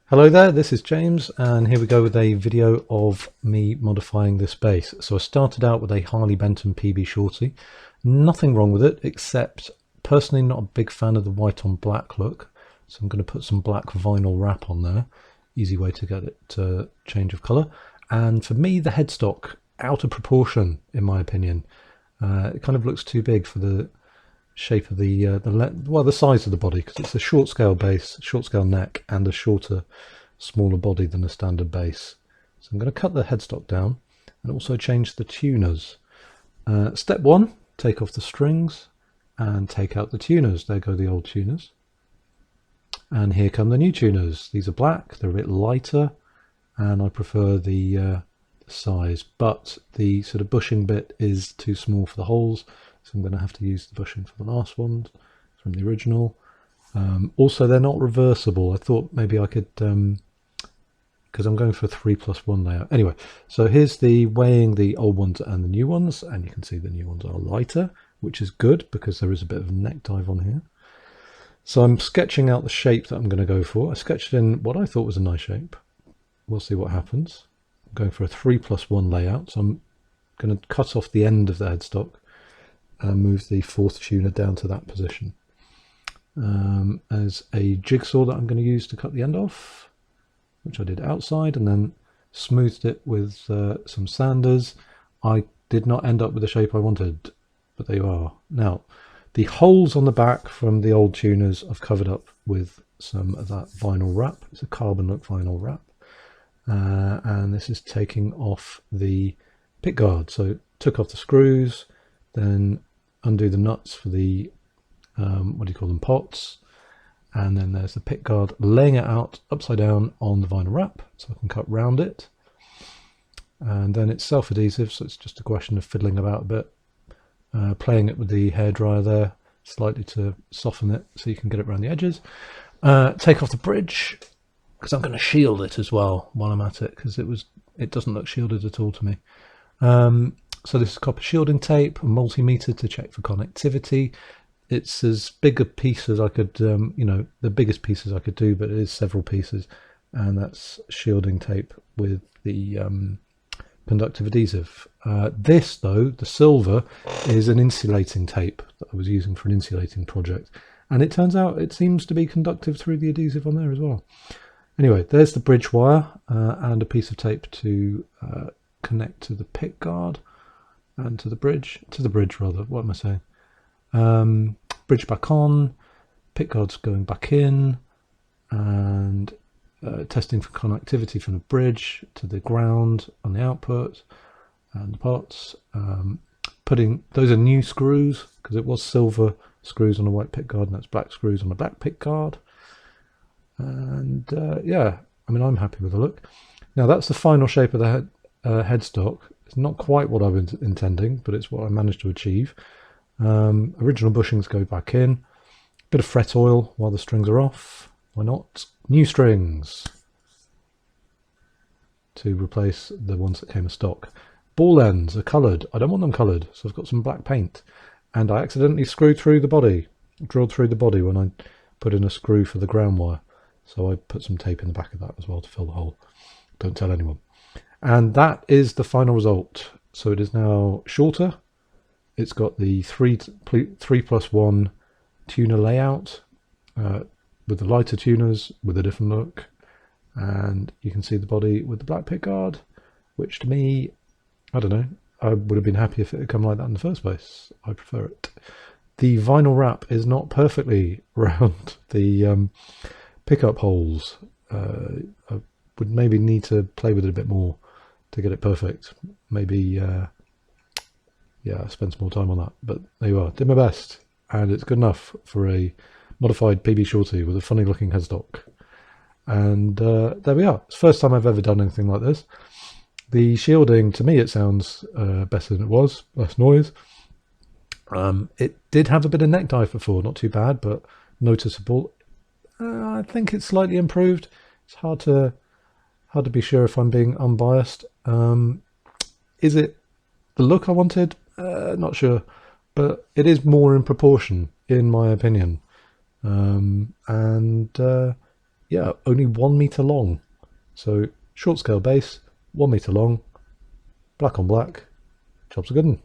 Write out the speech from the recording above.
Hello there, this is James, and here we go with a video of me modifying this base. So I started out with a Harley Benton PB Shorty. Nothing wrong with it, except personally not a big fan of the white on black look. So I'm going to put some black vinyl wrap on there. Easy way to get it to change of colour. And for me, the headstock, out of proportion in my opinion. It kind of looks too big for the shape of the size of the body, because it's a short scale base, short scale neck, and a shorter, smaller body than a standard base. So I'm going to cut the headstock down and also change the tuners. Step one, take off the strings and take out the tuners. There go the old tuners. And here come the new tuners. These are black, they're a bit lighter, and I prefer the size, but the sort of bushing bit is too small for the holes. So I'm going to have to use the bushing for the last one from the original. Also, they're not reversible. I thought maybe I could, because I'm going for a 3+1 layout. Anyway, so here's the weighing the old ones and the new ones, and you can see the new ones are lighter, which is good because there is a bit of a neck dive on here. So I'm sketching out the shape that I'm going to go for. I sketched in what I thought was a nice shape. We'll see what happens. I'm going for a 3+1 layout, so I'm going to cut off the end of the headstock and move the fourth tuner down to that position. As a jigsaw that I'm going to use to cut the end off, which I did outside, and then smoothed it with some sanders. I did not end up with the shape I wanted, but there you are. Now, the holes on the back from the old tuners I've covered up with some of that vinyl wrap. It's a carbon-look vinyl wrap. And this is taking off the pickguard. So took off the screws, then undo the nuts for the what do you call them, pots, and then there's the pickguard, laying it out upside down on the vinyl wrap so I can cut round it. And then it's self-adhesive, so it's just a question of fiddling about a bit, playing it with the hairdryer there slightly to soften it so you can get it around the edges. Take off the bridge, because I'm going to shield it as well while I'm at it, because it doesn't look shielded at all to me. So this is copper shielding tape, a multimeter to check for connectivity. It's as big a piece as I could, the biggest pieces I could do, but it is several pieces. And that's shielding tape with the conductive adhesive. This, though, the silver, is an insulating tape that I was using for an insulating project. And it turns out it seems to be conductive through the adhesive on there as well. Anyway, there's the bridge wire and a piece of tape to connect to the pick guard. And to the bridge rather, what am I saying? Bridge back on, pickguard's going back in, and testing for connectivity from the bridge to the ground on the output and the pots. Those are new screws, because it was silver screws on a white pickguard, and that's black screws on a black pickguard. And yeah, I mean, I'm happy with the look. Now that's the final shape of the headstock. It's not quite what I was intending, but it's what I managed to achieve. Original bushings go back in. Bit of fret oil while the strings are off. Why not? New strings to replace the ones that came as stock. Ball ends are coloured. I don't want them coloured, so I've got some black paint. And I accidentally screwed through the body, drilled through the body when I put in a screw for the ground wire. So I put some tape in the back of that as well to fill the hole. Don't tell anyone. And that is the final result. So it is now shorter. It's got the 3+1 tuner layout with the lighter tuners with a different look. And you can see the body with the black pickguard, which to me, I don't know, I would have been happy if it had come like that in the first place. I prefer it. The vinyl wrap is not perfectly around the pickup holes. I would maybe need to play with it a bit more to get it perfect. Maybe yeah, spend some more time on that, but there you are. Did my best, and it's good enough for a modified PB Shorty with a funny looking headstock. And there we are. It's the first time I've ever done anything like this. The shielding, to me, it sounds better than it was, less noise. It did have a bit of neck dive before, not too bad, but noticeable. I think it's slightly improved. It's hard to be sure if I'm being unbiased. Is it the look I wanted? Not sure, but it is more in proportion, in my opinion. yeah, only 1 meter long. So short scale base, 1 meter long, black on black, job's a good one.